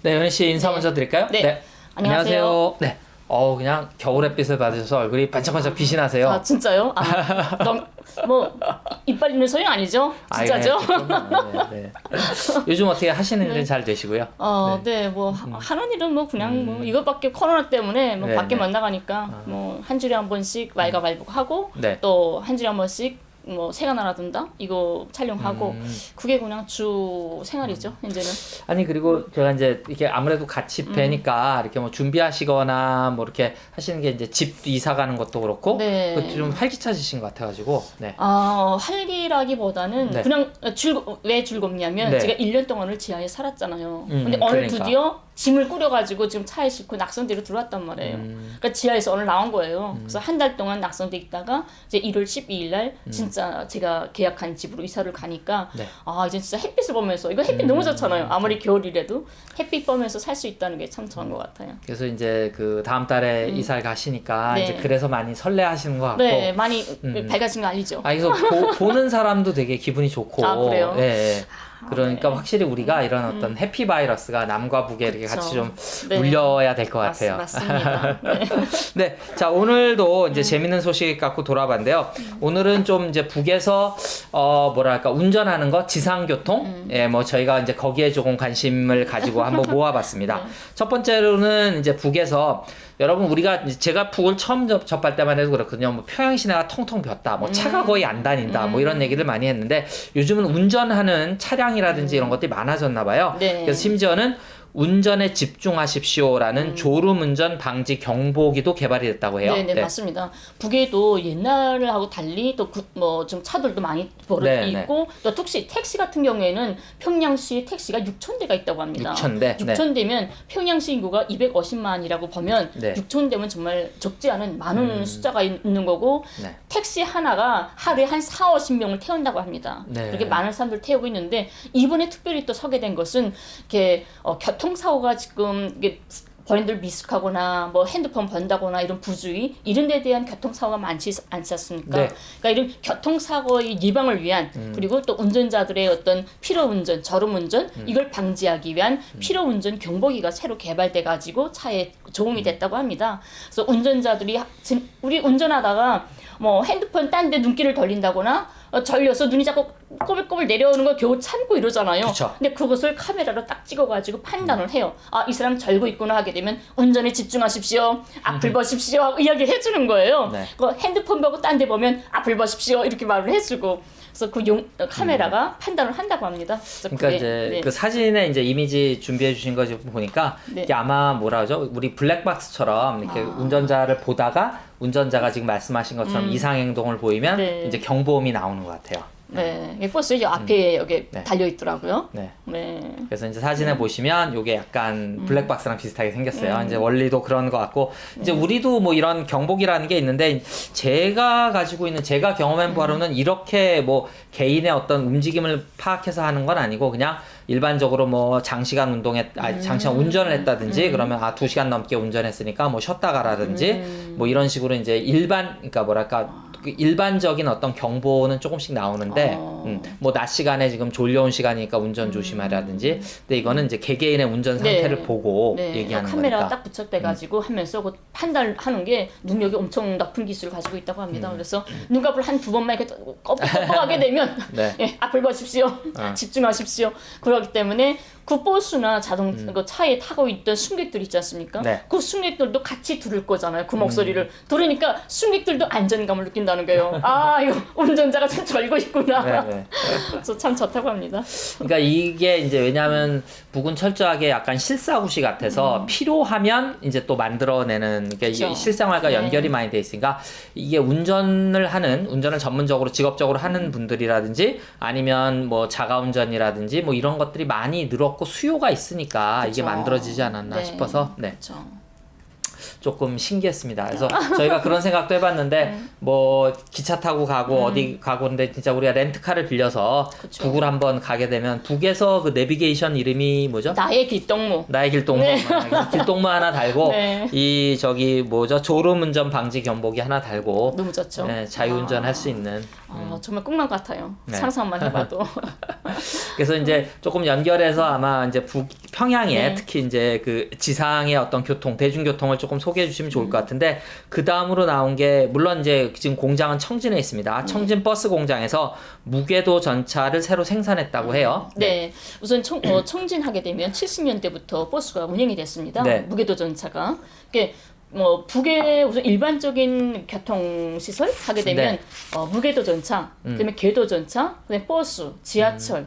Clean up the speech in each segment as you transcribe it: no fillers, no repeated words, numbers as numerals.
네, 연희 씨 인사 먼저 드릴까요? 네. 안녕하세요. 네. 그냥 겨울 햇빛을 받으셔서 얼굴이 반짝반짝 빛이 나세요. 아, 진짜요? 너무, 이빨 있는 소리 아니죠? 진짜죠? 네. 요즘 어떻게 하시는 일은 잘 되시고요? 하는 일은 그냥 이것밖에 코로나 때문에 밖에 못 나가니까 한 주에 한 번씩 왈가왈부하고 또 한 주에 한 번씩 새가 날아든다 이거 촬영하고 그게 그냥 주 생활이죠 이제는. 아니 그리고 제가 이제 이렇게 아무래도 같이 뵈니까 이렇게 준비하시거나 이렇게 하시는 게 이제 집 이사 가는 것도 그렇고 그것도 좀 활기차지신 것 같아가지고. 활기라기보다는 그냥 왜 즐겁냐면 제가 1년 동안을 지하에 살았잖아요. 근데 오늘 드디어 짐을 꾸려가지고 지금 차에 싣고 낙성대로 들어왔단 말이에요. 그러니까 지하에서 오늘 나온 거예요. 그래서 한 달 동안 낙성대 있다가 이제 1월 12일 날 진짜 제가 계약한 집으로 이사를 가니까 이제 진짜 햇빛을 보면서 이거 햇빛 너무 좋잖아요. 아무리 겨울이라도 햇빛 보면서 살 수 있다는 게 참 좋은 것 같아요. 그래서 이제 그 다음 달에 이사를 가시니까 이제 그래서 많이 설레하시는 것 같고. 네, 많이 밝아진 거 아니죠? 그래서 보는 사람도 되게 기분이 좋고. 그래요? 네. 그러니까 확실히 우리가 이런 어떤 해피 바이러스가 남과 북에 이렇게 같이 좀 울려야 될 것 같아요. 맞습니다. 네, 자 오늘도 이제 재밌는 소식 갖고 돌아봤는데요. 오늘은 좀 이제 북에서 운전하는 거, 지상교통, 저희가 이제 거기에 조금 관심을 가지고 한번 모아봤습니다. 첫 번째로는 이제 북에서 여러분 제가 북을 처음 접할 때만 해도 그렇거든요. 평양 시내가 텅텅 비었다, 차가 거의 안 다닌다, 이런 얘기를 많이 했는데 요즘은 운전하는 차량이라든지 이런 것들이 많아졌나 봐요. 그래서 심지어는 운전에 집중하십시오라는 졸음운전 방지 경보기도 개발이 됐다고 해요. 네, 맞습니다. 북에도 옛날하고 달리 또 좀 차들도 많이 있고 또 택시 같은 경우에는 평양시 택시가 6,000대가 있다고 합니다. 6,000대면 평양시 인구가 250만이라고 보면 6,000대면 정말 적지 않은 많은 숫자가 있는 거고 택시 하나가 하루에 한 4, 50명을 태운다고 합니다. 그렇게 많은 사람들 태우고 있는데 이번에 특별히 또 서게 된 것은 이렇게 교통사고가 지금 이게 본인들 미숙하거나 핸드폰 번다거나 이런 부주의 이런 데 대한 교통사고가 많지 않지 않습니까? 그러니까 이런 교통사고의 예방을 위한 그리고 또 운전자들의 어떤 피로운전, 졸음운전 이걸 방지하기 위한 피로운전 경보기가 새로 개발돼 가지고 차에 도움이 됐다고 합니다. 그래서 운전자들이 우리 운전하다가 핸드폰 딴 데 눈길을 돌린다거나 절려서 눈이 자꾸 꼬불꼬불 내려오는 걸 겨우 참고 이러잖아요. 근데 그것을 카메라로 딱 찍어가지고 판단을 해요. 이 사람 절고 있구나 하게 되면 운전에 집중하십시오. 앞을 보십시오 하고 이야기를 해주는 거예요. 핸드폰 보고 딴 데 보면 앞을 보십시오 이렇게 말을 해주고. 그래서 카메라가 판단을 한다고 합니다. 그러니까 이제 그 사진에 이제 이미지 준비해 주신 거 보니까 이게 아마 뭐라 하죠? 우리 블랙박스처럼 이렇게 운전자를 보다가 운전자가 지금 말씀하신 것처럼 이상 행동을 보이면 이제 경보음이 나오는 것 같아요. 버스 이제 앞에 여기 달려 있더라고요. 그래서 이제 사진에 보시면 이게 약간 블랙박스랑 비슷하게 생겼어요. 이제 원리도 그런 것 같고 이제 우리도 이런 경보기라는 게 있는데 제가 경험한 바로는 이렇게 개인의 어떤 움직임을 파악해서 하는 건 아니고 그냥 일반적으로 장시간 운전을 했다든지 그러면 2시간 넘게 운전했으니까 쉬었다 가라든지 이런 식으로 이제 그러니까 일반적인 어떤 경보는 조금씩 나오는데 낮 시간에 지금 졸려온 시간이니까 운전 조심하라든지 근데 이거는 이제 개개인의 운전 상태를 보고 얘기하는 카메라가 거니까 딱 붙였대 가지고 하면서 판단하는 게 능력이 엄청 높은 기술을 가지고 있다고 합니다. 그래서 눈꺼풀 한 두 번만 이렇게 꺾어가게 되면 앞을 보십시오. 집중하십시오. 그렇기 때문에 그 버스나 그 차에 타고 있던 승객들 있지 않습니까? 그 승객들도 같이 들을 거잖아요. 그 목소리를 들으니까 승객들도 안전감을 느낀다는 거예요. 이거 운전자가 참 절고 있구나. 그래서 참 좋다고 합니다. 그러니까 이게 이제 왜냐하면 북은 철저하게 약간 실사구시 같아서 필요하면 이제 또 만들어내는 이게 실생활과 연결이 많이 돼 있으니까 이게 운전을 전문적으로 직업적으로 하는 분들이라든지 아니면 자가운전이라든지 이런 것들이 많이 늘었고 수요가 있으니까 이게 만들어지지 않았나 싶어서 조금 신기했습니다. 그래서 저희가 그런 생각도 해봤는데 뭐 기차 타고 가고 어디 가고 근데 진짜 우리가 렌트카를 빌려서 그쵸. 북을 한번 가게 되면 북에서 그 내비게이션 이름이 뭐죠? 나의 길동무. 나의 길동무. 네. 길동무 하나 달고 네. 이 저기 뭐죠? 졸음운전 방지 경보기 하나 달고 너무 좋죠. 네, 자유운전 할 수 있는. 정말 꿈만 같아요. 네. 상상만 해봐도. 그래서 이제 조금 연결해서 아마 이제 평양에 네. 특히 이제 그 지상의 어떤 교통, 대중교통을 조금 소개해 주시면 좋을 것 같은데 그 다음으로 나온 게 물론 이제 지금 공장은 청진에 있습니다. 청진 버스 공장에서 무궤도 전차를 새로 생산했다고 해요. 네. 우선 청진하게 되면 70년대부터 버스가 운행이 됐습니다. 네. 무궤도 전차가. 그게 뭐 북의 우선 일반적인 교통 시설 하게 되면 무궤도 전차, 그다음에 궤도 전차, 그다음에 버스, 지하철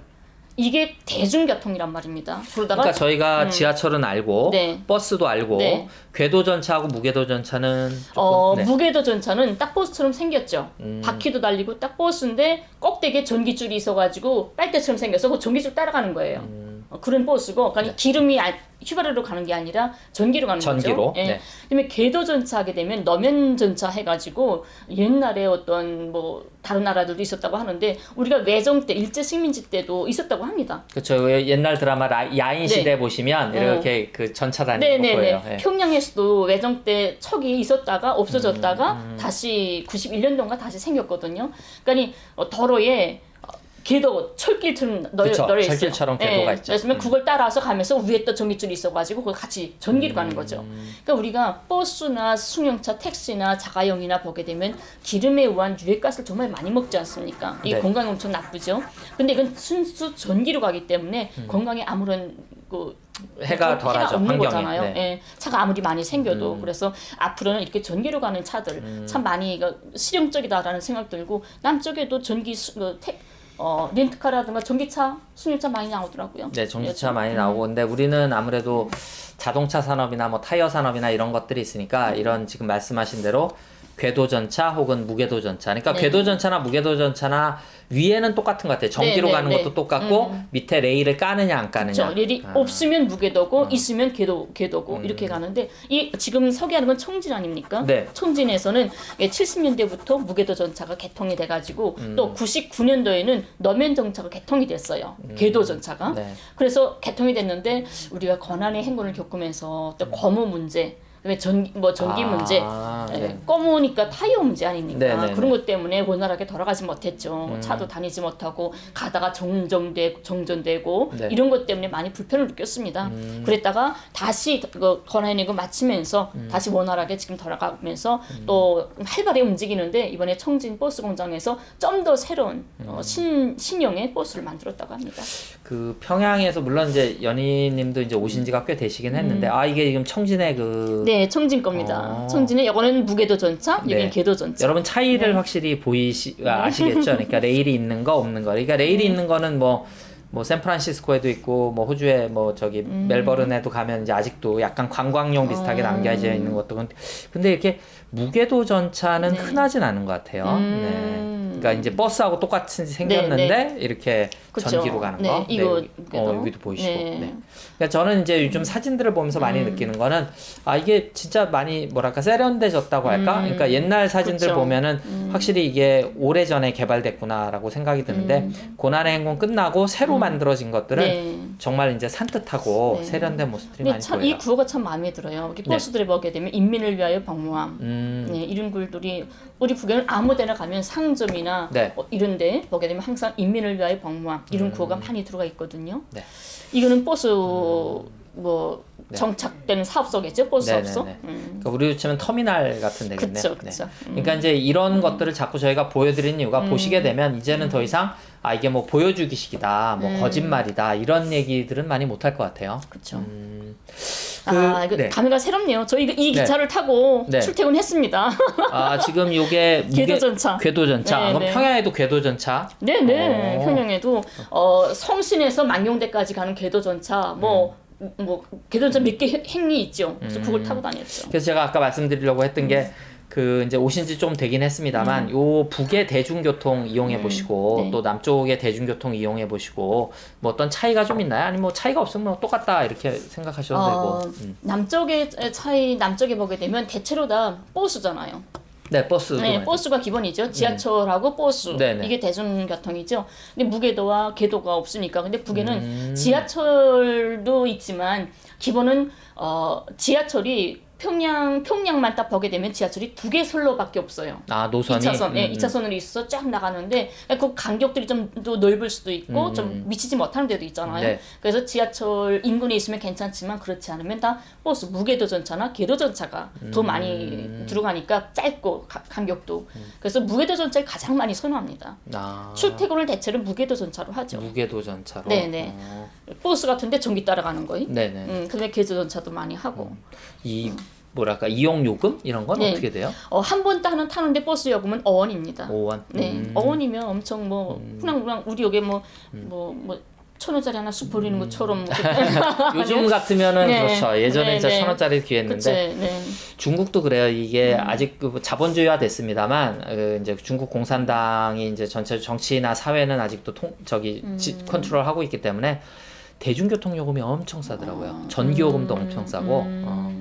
이게 대중교통이란 말입니다. 그러니까 저희가 지하철은 알고 네. 버스도 알고 네. 궤도 전차하고 무궤도 전차는 조금 네. 무궤도 전차는 딱 버스처럼 생겼죠. 바퀴도 달리고 딱 버스인데 꼭대기에 전기줄이 있어가지고 빨대처럼 생겨서 그 전기줄 따라가는 거예요. 그런 버스고, 그러니까 기름이 휘발유로 가는 게 아니라 전기로 가는 전기로? 거죠. 예. 네. 그다음에 궤도 전차 하게 되면 너면 전차 해가지고 옛날에 어떤 뭐 다른 나라들도 있었다고 하는데 우리가 외정 때 일제 식민지 때도 있었다고 합니다. 그렇죠. 옛날 드라마 야인 시대 네. 보시면 이렇게 그 전차 다니는 거 보여요. 네. 평양에서도 외정 때 척이 있었다가 없어졌다가 다시 91년도인가 다시 생겼거든요. 그러니까 도로에 궤도 철길처럼 널려 있어요. 철길처럼 궤도가 있죠. 그래서 그걸 따라서 가면서 위에 또 전기줄이 있어가지고 그걸 같이 전기로 가는 거죠. 그러니까 우리가 버스나 승용차, 택시나 자가용이나 보게 되면 기름에 의한 유해가스를 정말 많이 먹지 않습니까? 이게 네. 건강에 엄청 나쁘죠. 근데 이건 순수 전기로 가기 때문에 건강에 아무런 해가 덜하죠. 없는 환경에. 거잖아요. 네. 예, 차가 아무리 많이 생겨도 그래서 앞으로는 이렇게 전기로 가는 차들 참 많이 실용적이다라는 생각 들고 남쪽에도 렌트카라든가 전기차, 승용차 많이 나오더라고요. 네, 전기차 많이 나오고 근데 우리는 아무래도 자동차 산업이나 뭐 타이어 산업이나 이런 것들이 있으니까 이런 지금 말씀하신 대로 궤도 전차 혹은 무궤도 전차. 그러니까 네. 궤도 전차나 무궤도 전차나 위에는 똑같은 것 같아요. 전기로 네, 가는 네, 것도 네. 똑같고 밑에 레일을 까느냐 안 까느냐. 그렇죠. 레일이 없으면 무궤도고 있으면 궤도고 이렇게 가는데 이 지금 소개하는 건 청진 아닙니까? 네. 청진에서는 70년대부터 무궤도 전차가 개통이 돼가지고 또 99년도에는 너면 전차가 개통이 됐어요. 궤도 전차가. 네. 그래서 개통이 됐는데 우리가 고난의 행군을 겪으면서 또 거무 문제 그다음에 전기 문제, 네. 검으니까 타이어 문제 아닙니까? 네, 네, 네. 그런 것 때문에 원활하게 돌아가지 못했죠. 차도 다니지 못하고 가다가 정전되고 네. 이런 것 때문에 많이 불편을 느꼈습니다. 그랬다가 다시 권한행군 마치면서 다시 원활하게 지금 돌아가면서 또 활발히 움직이는데 이번에 청진 버스 공장에서 좀 더 새로운 신형의 버스를 만들었다고 합니다. 그 평양에서 물론 이제 연희님도 이제 오신 지가 꽤 되시긴 했는데 이게 지금 청진의 네, 청진 겁니다. 청진은 이거는 무궤도 전차, 여기는 네. 궤도 전차. 여러분 차이를 확실히 아시겠죠? 그러니까 레일이 있는 거 없는 거. 그러니까 레일이 있는 거는 뭐 샌프란시스코에도 있고 뭐 호주에 뭐 저기 멜버른에도 가면 이제 아직도 약간 관광용 비슷하게 남겨져 있는 것도 근데 이렇게 무궤도 전차는 흔하진 않은 것 같아요. 네. 그러니까 이제 버스하고 똑같이 생겼는데 이렇게 그쵸. 전기로 가는 거. 이거 여기도 보이시고. 네. 네. 그러니까 저는 이제 요즘 사진들을 보면서 많이 느끼는 거는 이게 진짜 많이 뭐랄까 세련돼졌다고 할까? 그러니까 옛날 사진들 그쵸. 보면은 확실히 이게 오래전에 개발됐구나라고 생각이 드는데 고난의 행군 끝나고 새로 만들어진 것들은 네. 정말 이제 산뜻하고 네. 세련된 모습들이 근데 많이 참 보여요. 이 구호가 참 마음에 들어요. 이렇게 버스들에 보게 되면 인민을 위하여 복무함. 음. 네, 이런 글들이 우리 북에는 아무데나 가면 상점이나 네. 이런데 보게 되면 항상 인민을 위하여 복무함 이런 구호가 많이 들어가 있거든요. 네. 이거는 버스 정착되는 사업소겠죠, 버스 사업소. 그러니까 우리로 치면 터미널 같은 데겠네요. 그쵸, 그쵸. 네. 그러니까 이제 이런 것들을 자꾸 저희가 보여드리는 이유가 보시게 되면 이제는 더 이상 이게 뭐 보여주기식이다, 뭐 거짓말이다 이런 얘기들은 많이 못할 것 같아요. 그렇죠. 그, 이거 감회가 새롭네요. 저희 이 기차를 타고 네. 출퇴근했습니다. 지금 요게 궤도전차. 궤도전차. 네, 그럼 네. 평양에도 궤도전차. 네네. 평양에도 성신에서 만경대까지 가는 궤도전차 궤도전차 몇 개 행리 있죠. 그래서 그걸 타고 다녔죠. 그래서 제가 아까 말씀드리려고 했던 게 그 이제 오신 지 좀 되긴 했습니다만 요 북의 대중교통 이용해 보시고 네. 또 남쪽의 대중교통 이용해 보시고 뭐 어떤 차이가 좀 있나요? 아니면 뭐 차이가 없으면 뭐 똑같다 이렇게 생각하셔도 되고. 남쪽의 차이 남쪽에 보게 되면 대체로 다 버스잖아요. 네, 버스. 네, 버스가 기본이죠. 지하철하고 버스. 네네. 이게 대중교통이죠. 근데 무궤도와 궤도가 없으니까. 근데 북에는 지하철도 있지만 기본은 지하철이 평양만 딱 보게 되면 지하철이 2개 선로밖에 없어요. 아, 노선이? 2차선, 네, 2차선으로 있어 쫙 나가는데 그 간격들이 좀 더 넓을 수도 있고 좀 미치지 못하는 데도 있잖아요. 네. 그래서 지하철 인근에 있으면 괜찮지만 그렇지 않으면 다 버스 무궤도 전차나 궤도 전차가 더 많이 들어가니까 짧고 간격도. 그래서 무궤도 전차를 가장 많이 선호합니다. 아, 출퇴근을 대체로 무궤도 전차로 하죠. 무궤도 전차로. 네네. 버스 같은데 전기 따라가는 거예요. 네네. 근데 궤도 전차도 많이 하고. 이 뭐랄까 이용 요금 이런 건 네. 어떻게 돼요? 한 번 타는데 버스 요금은 5원입니다. 5원. 네, 5원이면 엄청 뭐 그냥 우리 여기 뭐 1,000원짜리 하나 쑥 버리는 것처럼 요즘 같으면은 네. 그렇죠. 예전에 네, 진짜 네. 1,000원짜리 귀했는데 그치, 네. 중국도 그래요. 이게 아직 그 자본주의화 됐습니다만 이제 중국 공산당이 이제 전체 정치나 사회는 아직도 컨트롤하고 있기 때문에 대중교통 요금이 엄청 싸더라고요. 전기요금도 엄청 싸고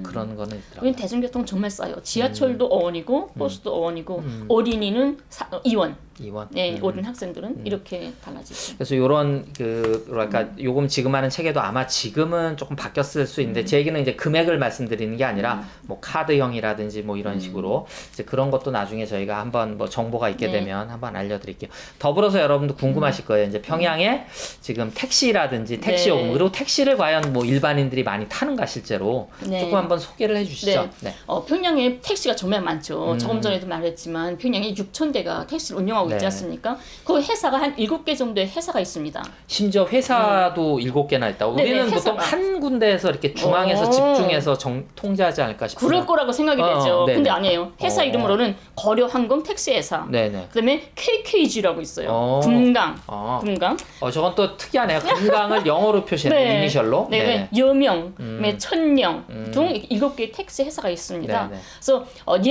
그런 거는 있더라고요. 여기 대중교통 정말 싸요. 지하철도 5원이고 버스도 5원이고 어린이는 2원. 2원. 네, 어린 학생들은 이렇게 달라지죠. 그래서 요런 그 뭐랄까 요금 지급하는 체계도 아마 지금은 조금 바뀌었을 수 있는데 제 얘기는 이제 금액을 말씀드리는 게 아니라 뭐 카드형이라든지 뭐 이런 식으로 이제 그런 것도 나중에 저희가 한번 뭐 정보가 있게 네. 되면 한번 알려드릴게요. 더불어서 여러분도 궁금하실 거예요. 이제 평양에 지금 택시라든지 택시 네. 요금 그리고 택시를 과연 뭐 일반인들이 많이 타는가 실제로 네. 조금 한번 소개를 해주시죠. 네. 평양에 택시가 정말 많죠. 조금 전에도 말했지만 평양에 6,000대가 택시를 운영하고 있지 네. 않습니까? 그 회사가 한 7개 정도의 회사가 있습니다. 심지어 회사도 7개나 있다고. 네네, 우리는 보통 회사가. 한 군데에서 이렇게 중앙에서 집중해서 통제하지 않을까 싶어요. 그럴 거라고 생각이 되죠. 네네. 근데 아니에요. 회사 이름으로는 거려항공 택시 회사. 네네. 그다음에 KKG라고 있어요. 금강. 금강. 저건 또 특이하네요. 금강을 영어로 표시해요. 네. 이니셜로. 네. 여명, 천령 등 7개의 택시 회사가 있습니다. 네네. 그래서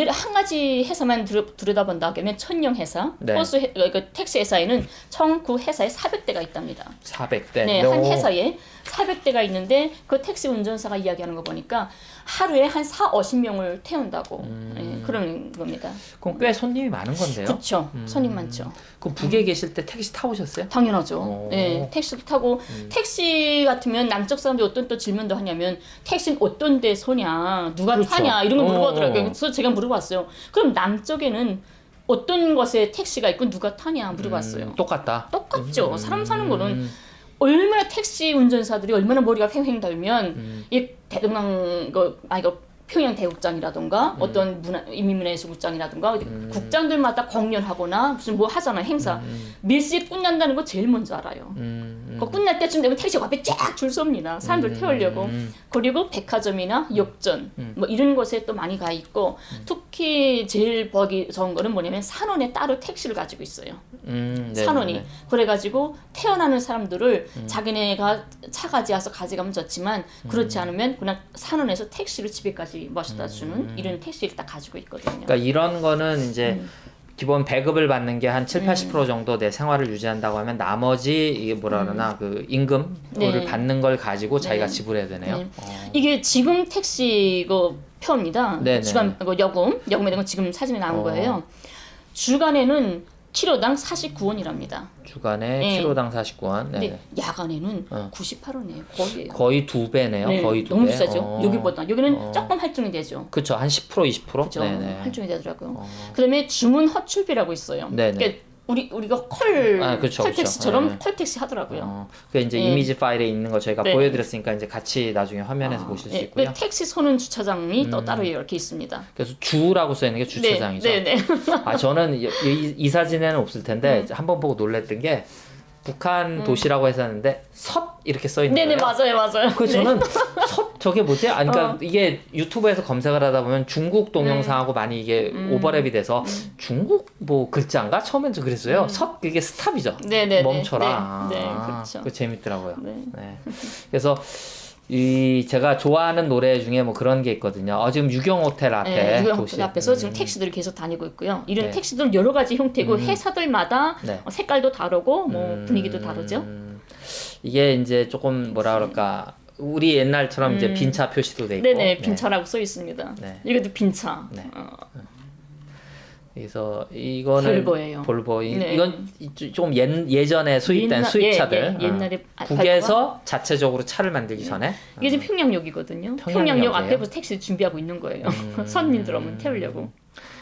한 가지 회사만 들여다본다 하면 천령 회사, 네. 그 택시 회사에는 총 그 회사에 400대가 있답니다. 400대. 네, 한 회사에 400대가 있는데 그 택시 운전사가 이야기하는 거 보니까 하루에 한 50명을 태운다고 네, 그런 겁니다. 그럼 꽤 손님이 많은 건데요. 그렇죠. 손님 많죠. 그럼 북에 계실 때 택시 타보셨어요? 당연하죠. 네, 택시도 타고 택시 같으면 남쪽 사람들이 어떤 또 질문도 하냐면 택시는 어떤 데 서냐, 누가 그렇죠. 타냐 이런 거 물어보더라고요. 그래서 제가 물어봤어요. 그럼 남쪽에는 어떤 곳에 택시가 있고 누가 타냐 물어봤어요. 똑같다. 똑같죠. 사람 사는 거는 얼마나 택시 운전사들이 얼마나 머리가 팽팽 달면 이 대동강 평양 대국장이라던가 어떤 인민문화예술국장이라던가 국장들마다 공연하거나 무슨 뭐 하잖아요 행사 밀실 끝난다는 거 제일 먼저 알아요. 그 끝날 때쯤 되면 택시 앞에 쫙 줄 섭니다. 사람들 태우려고. 그리고 백화점이나 역전 뭐 이런 곳에 또 많이 가 있고 특히 제일 보기 좋은 거는 뭐냐면 산원에 따로 택시를 가지고 있어요. 산원이. 그래가지고 태어나는 사람들을 자기네가 차 가져와서 가져가면 좋지만 그렇지 않으면 그냥 산원에서 택시를 집에까지 모셔다 주는 이런 택시를 딱 가지고 있거든요. 그러니까 이런 거는 이제 기본 배급을 받는 게 한 70-80% 정도 내 생활을 유지한다고 하면 나머지 이게 뭐라 그러나 그 임금을 네. 받는 걸 가지고 자기가 네. 지불해야 되네요. 네. 이게 지금 택시 표입니다. 네네. 주간 요금에 대한 건 지금 사진에 나온 거예요. 주간에는 키로당 49원이랍니다. 주간에 네. 키로당 49원. 근데 야간에는 98원이에요. 거의. 거의 2배네요. 네, 거의 2배. 너무 비싸죠. 여기보다. 여기는 조금 할증이 되죠. 그렇죠. 한 10%, 20%? 그죠. 네네. 할증이 되더라고요. 그다음에 주문 허출비라고 있어요. 네네. 그러니까 우리가 그쵸, 콜택시처럼 네. 콜택시 하더라고요. 그 이제 네. 이미지 파일에 있는 거 저희가 네. 보여드렸으니까 이제 같이 나중에 화면에서 보실 수 있고요. 택시 서는 주차장이 또 따로 이렇게 있습니다. 그래서 주라고 써 있는 게 주차장이죠. 네. 저는 이 사진에는 없을 텐데 한번 보고 놀랬던 게 북한 도시라고 했었는데 섰 이렇게 써 있는 네네 거예요. 맞아요. 그 저는 섰 저게 뭐지? 그러니까 이게 유튜브에서 검색을 하다 보면 중국 동영상하고 많이 이게 오버랩이 돼서 중국 뭐 글자인가 처음엔 좀 그랬어요. 섰 그게 스탑이죠. 네네. 멈춰라. 네, 그렇죠. 그 재밌더라고요. 네. 네. 그래서 제가 좋아하는 노래 중에 뭐 그런 게 있거든요. 지금 유경호텔 앞에. 네, 유경호텔 앞에서 지금 택시들이 계속 다니고 있고요. 이런 네. 택시들은 여러 가지 형태고 회사들마다 네. 색깔도 다르고 뭐 분위기도 다르죠. 이게 이제 조금 뭐라 그럴까. 우리 옛날처럼 이제 빈차 표시도 돼 있고. 네네, 빈차라고 써 있습니다. 네. 이것도 빈차. 네. 그래서 이거는 볼보예요. 볼보. 네. 이건 좀 예전에 수입된 수입차들. 옛날에 국에서 자체적으로 차를 만들기 전에. 이게 지금 평양역이거든요. 평양역 앞에부터 택시 준비하고 있는 거예요. 손님들 오면 태우려고.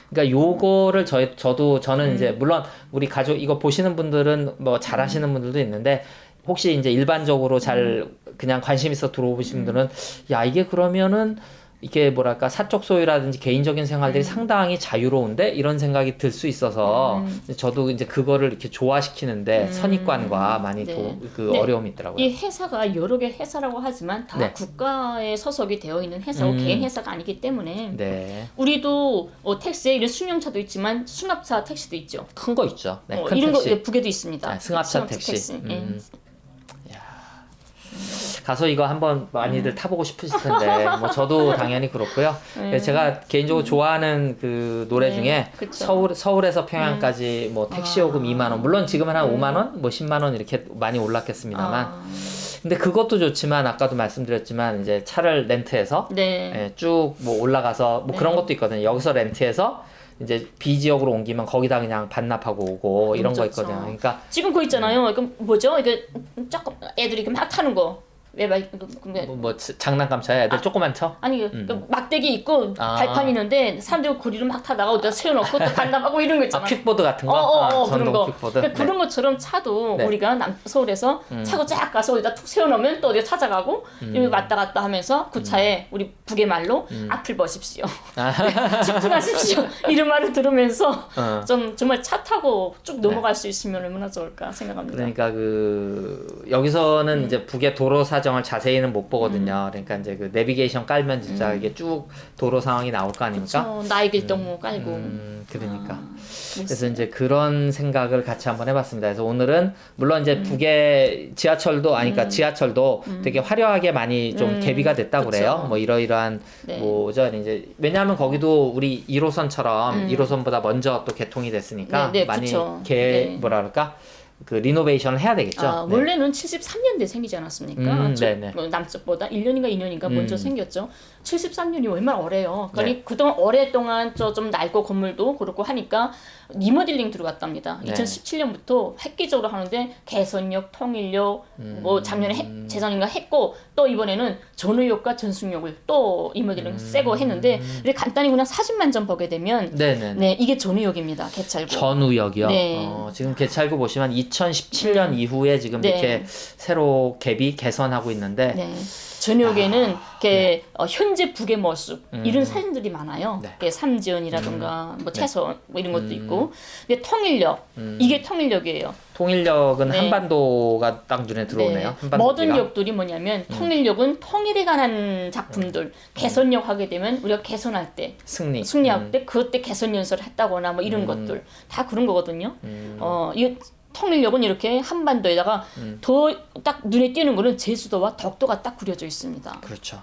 그러니까 요거를 저는 이제 물론 우리 가족 이거 보시는 분들은 뭐 잘하시는 분들도 있는데 혹시 이제 일반적으로 잘 그냥 관심 있어 들어오시는 분들은 야 이게 그러면은 이게 뭐랄까 사적 소유라든지 개인적인 생활들이 상당히 자유로운데 이런 생각이 들 수 있어서 저도 이제 그거를 이렇게 조화시키는데 선입관과 많이 네. 어려움이 있더라고요. 이 회사가 여러 개 회사라고 하지만 다 네. 국가에 소속이 되어 있는 회사고 개인 회사가 아니기 때문에 네. 우리도 택시에 이런 승용차도 있지만 승합차 택시도 있죠. 큰 거 있죠. 네, 큰 이런 택시. 거 북에도 있습니다. 네, 승합차 택시. 예. 가서 이거 한번 많이들 타보고 싶으실 텐데 뭐 저도 당연히 그렇고요. 제가 개인적으로 좋아하는 그 노래 중에 서울에서 평양까지 뭐 택시 요금 2만 원 물론 지금은 한 5만 원, 뭐 10만 원 이렇게 많이 올랐겠습니다만 근데 그것도 좋지만 아까도 말씀드렸지만 이제 차를 렌트해서 쭉 뭐 올라가서 뭐 그런 것도 있거든요. 여기서 렌트해서 이제 B 지역으로 옮기면 거기다 그냥 반납하고 오고 이런 거 있거든요. 그러니까 지금 그거 있잖아요. 이거 뭐죠? 이게 조금 애들이 이렇게 막 타는 거. 왜 뭐 장난감 차야 애들 조그만 차? 아니 그 막대기 있고 발판 있는데 사람들이 고리를 막 타다가 어디다 세워놓고 또 반납하고 이런 거 있잖아. 퀵보드 같은 거? 그런 거. 퀵보드. 그러니까 그런 것처럼 차도 네. 우리가 서울에서 차고 쫙 가서 어디다 툭 세워놓으면 또 어디가 찾아가고 여기 왔다 갔다 하면서 그 차에 우리 북의 말로 앞을 보십시오. 집중하십시오. 이런 말을 들으면서 좀 정말 차 타고 쭉 넘어갈 수 있으면 얼마나 좋을까 생각합니다. 그러니까 여기서는 이제 북의 도로 사정을 자세히는 못 보거든요. 그러니까 이제 그 내비게이션 깔면 진짜 이게 쭉 도로 상황이 나올 거 아닙니까? 그렇죠. 나이길동 깔고. 그러니까. 그래서 이제 그런 생각을 같이 한번 해봤습니다. 그래서 오늘은 물론 이제 북의 지하철도 그러니까 지하철도 되게 화려하게 많이 좀 개비가 됐다고 그래요. 뭐 이러이러한 뭐죠 이제 왜냐하면 거기도 우리 1호선처럼 1호선보다 먼저 또 개통이 됐으니까 많이 뭐라 그럴까? 그 리노베이션을 해야 되겠죠. 원래는 73년대 생기지 않았습니까? 뭐 남쪽보다 1년인가 2년인가 먼저 생겼죠. 73년이 얼마나 오래요. 그러니 그동안 오랫동안 좀 낡고 건물도 그렇고 하니까 리모델링 들어갔답니다. 2017년부터 획기적으로 하는데 개선역, 통일역, 뭐 작년에 재작년인가 했고 또 이번에는 전우역과 전승역을 또 리모델링 새거 했는데 이렇게 간단히 그냥 사진만 좀 보게 되면 이게 전우역입니다. 개찰구. 전우역이요? 지금 개찰구 보시면 2017년 이후에 지금 이렇게 새로 개선하고 있는데 전역에는 현재 북의 모습 이런 사진들이 많아요. 삼지연이라든가 뭐 채선 뭐 이런 것도 있고. 근데 통일역 이게 통일역이에요. 통일역은 한반도가 딱 눈에 들어오네요. 모든 역들이 뭐냐면 통일역은 통일에 관한 작품들 개선역 하게 되면 우리가 개선할 때 승리할 때 그때 개선 연설을 했다거나 뭐 이런 것들 다 그런 거거든요. 이 통일역은 이렇게 한반도에다가 더 딱 눈에 띄는 거는 제주도와 덕도가 딱 그려져 있습니다. 그렇죠.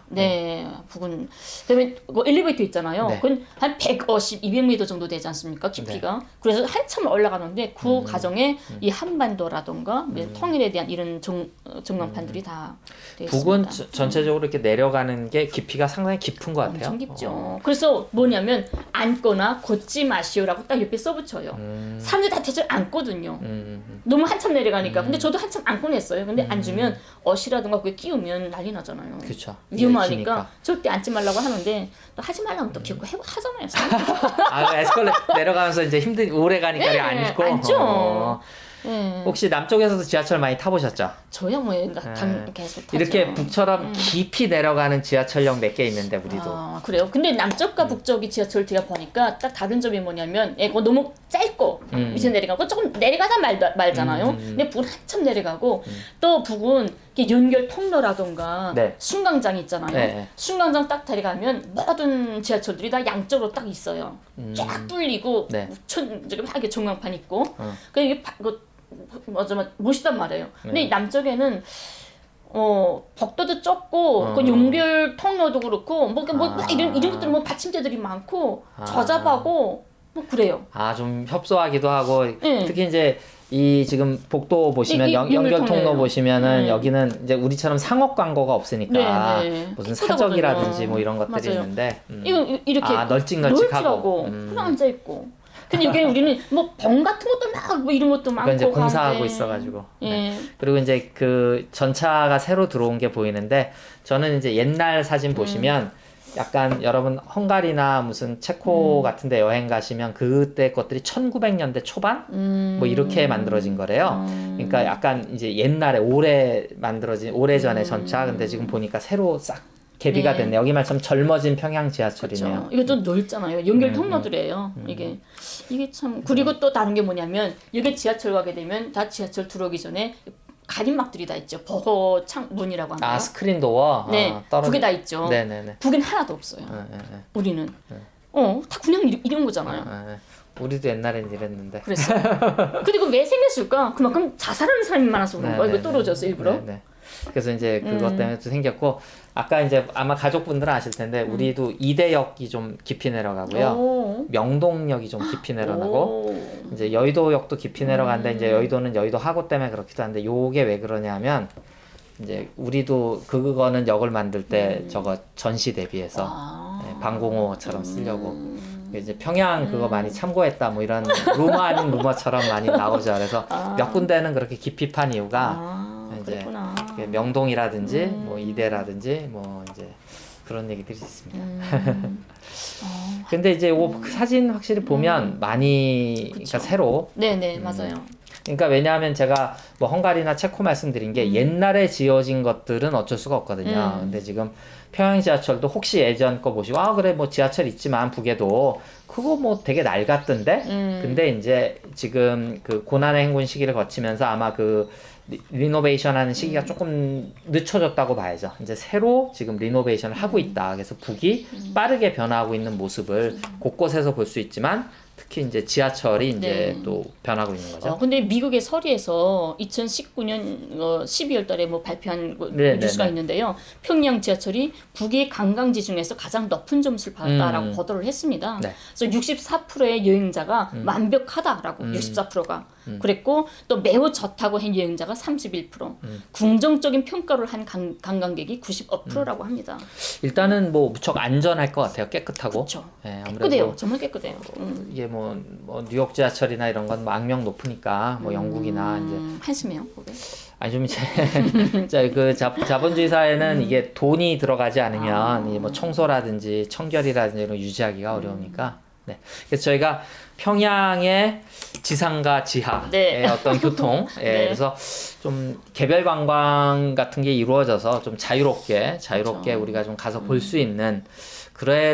북은 그다음에 그 엘리베이터 있잖아요. 그건 한 150, 200m 정도 되지 않습니까? 깊이가. 그래서 한참 올라가는데 그 과정에 이 한반도라던가 통일에 대한 이런 전광판들이 다 되어 있습니다. 북은 전체적으로 이렇게 내려가는 게 깊이가 상당히 깊은 것 같아요. 엄청 깊죠. 그래서 뭐냐면 앉거나 걷지 마시오라고 딱 옆에 써붙여요. 사람들이 다 대체 앉거든요. 너무 한참 내려가니까. 근데 저도 한참 앉곤 했어요. 근데 앉으면 옷이라든가 그게 끼우면 난리 나잖아요. 그렇죠. 위험하니까 절대 앉지 말라고 하는데 또 하지 말라면 또 기억고 하잖아요. 에스컬레이터 내려가면서 이제 오래 가니까 앉고. 앉죠. 혹시 남쪽에서도 지하철 많이 타보셨죠? 저야 뭐 계속 타죠. 이렇게 북처럼 깊이 내려가는 지하철역 몇 개 있는데 우리도. 그래요. 근데 남쪽과 북쪽이 지하철 제가 보니까 딱 다른 점이 뭐냐면 이거 너무 짧고 밑에 내려가고 조금 내려가다 말잖아요. 근데 북은 한참 내려가고 또 북은 연결 통로라던가 승강장 있잖아요. 승강장 딱 데려가면 모든 지하철들이 다 양쪽으로 딱 있어요. 쫙 뚫리고 하게 전광판 있고. 그러니까 이게 멋있단 말이에요. 근데 남쪽에는 벽도도 좁고 그 용별 통로도 그렇고 이런 것들 뭐 받침대들이 많고 저잡하고 뭐 그래요. 좀 협소하기도 하고 네. 특히 이제 이 지금 복도 보시면 연결 통로 보시면은 여기는 이제 우리처럼 상업 광고가 없으니까 무슨 사적이라든지 뭐 이런 것들이 맞아요. 있는데 이거 이렇게 널찍널찍하고 그냥 앉아 있고. 근데 여기 우리는 뭐 병 같은 것도 막 뭐 이런 것도 많고 이제 공사하고 있어가지고. 네. 그리고 이제 그 전차가 새로 들어온 게 보이는데 저는 이제 옛날 사진 보시면 약간 여러분 헝가리나 무슨 체코 같은데 여행 가시면 그때 것들이 1900년대 초반 뭐 이렇게 만들어진 거래요. 그러니까 약간 이제 옛날에 오래 만들어진 오래전의 전차 근데 지금 보니까 새로 싹 개비가 됐네. 여기 말처럼 젊어진 평양 지하철이네요. 그렇죠. 이거 좀 넓잖아요. 연결 통로들이에요. 이게 참 그리고 또 다른 게 뭐냐면 여기 지하철 가게 되면 다 지하철 들어오기 전에 가림막들이 다 있죠. 버거 창문이라고 하나요? 스크린 도어. 네, 그게 다 있죠. 네네네. 북엔 하나도 없어요. 우리는 다 그냥 이런 거잖아요. 우리도 옛날엔 이랬는데. 그랬어. 근데 그 왜 생겼을까? 그만큼 자살하는 사람이 많아서 그런 거야. 이거 떨어져서 일부러. 그래서 이제 그것 때문에 또 생겼고 아까 이제 아마 가족분들은 아실 텐데 우리도 이대역이 좀 깊이 내려가고요. 명동역이 좀 깊이 내려가고 이제 여의도역도 깊이 내려가는데 이제 여의도는 여의도 하고 때문에 그렇기도 한데 요게 왜 그러냐면 이제 우리도 그거는 역을 만들 때 저거 전시 대비해서 방공호처럼 쓰려고 이제 평양 그거 많이 참고했다 뭐 이런 루머 아닌 루머처럼 많이 나오죠. 그래서 몇 군데는 그렇게 깊이 판 이유가 이제 그랬구나. 명동이라든지 뭐 이대라든지 뭐 이제 그런 얘기들이 있습니다. 근데 이제 요 사진 확실히 보면 많이 그러니까 새로 네네 맞아요. 그러니까 왜냐하면 제가 뭐 헝가리나 체코 말씀드린 게 옛날에 지어진 것들은 어쩔 수가 없거든요. 근데 지금 평양 지하철도 혹시 예전 거 보시고 그래 뭐 지하철 있지만 북에도 그거 뭐 되게 낡았던데 근데 이제 지금 그 고난의 행군 시기를 거치면서 아마 그 리노베이션 하는 시기가 조금 늦춰졌다고 봐야죠. 이제 새로 지금 리노베이션을 하고 있다. 그래서 북이 빠르게 변화하고 있는 모습을 곳곳에서 볼 수 있지만 특히 이제 지하철이 이제 또 변하고 있는 거죠. 근데 미국의 서리에서 2019년 12월 달에 뭐 발표한 뉴스가 있는데요. 평양 지하철이 북의 관광지 중에서 가장 높은 점수를 받았다라고 보도를 했습니다. 그래서 64%의 여행자가 완벽하다라고 64%가 그랬고 또 매우 좋다고 한 여행자가 31%, 긍정적인 평가를 한 관광객이 95%라고 합니다. 일단은 뭐 무척 안전할 것 같아요. 깨끗하고. 그렇죠. 깨끗해요. 정말 깨끗해요. 이게 뭐 뉴욕 지하철이나 이런 건 뭐 악명 높으니까 뭐 영국이나 이제 한심해요. 그게. 아니 좀 이제 그 자본주의 사회는 이게 돈이 들어가지 않으면 뭐 청소라든지 청결이라든지 이런 거 유지하기가 어려우니까. 그래서 저희가 평양의 지상과 지하의 어떤 교통, 그래서 좀 개별 관광 같은 게 이루어져서 좀 자유롭게 우리가 좀 가서 볼 수 있는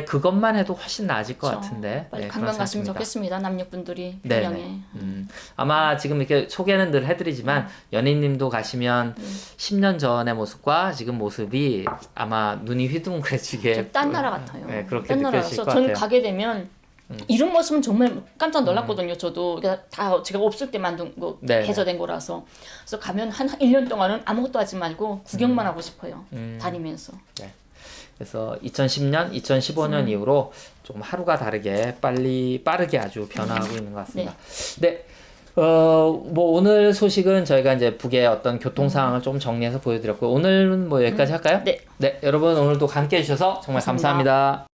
그것만 해도 훨씬 나아질 것 같은데. 빨리 관광 갔으면 좋겠습니다. 남녀분들이 평양에. 아마 지금 이렇게 소개는 늘 해드리지만 연인님도 가시면 10년 전의 모습과 지금 모습이 아마 눈이 휘둥그레지게 딴 나라 같아요. 그렇게 느껴질 것 같아요. 저는 가게 되면 이런 모습은 정말 깜짝 놀랐거든요. 저도 그러니까 다 제가 없을 때 만든 거 개조된 거라서. 그래서 가면 한 1년 동안은 아무것도 하지 말고 구경만 하고 싶어요. 다니면서. 그래서 2010년, 2015년 이후로 조금 하루가 다르게 빠르게 아주 변화하고 있는 것 같습니다. 뭐 오늘 소식은 저희가 이제 북의 어떤 교통 상황을 좀 정리해서 보여드렸고 오늘은 뭐 여기까지 할까요? 네. 여러분 오늘도 함께 해주셔서 정말 감사합니다.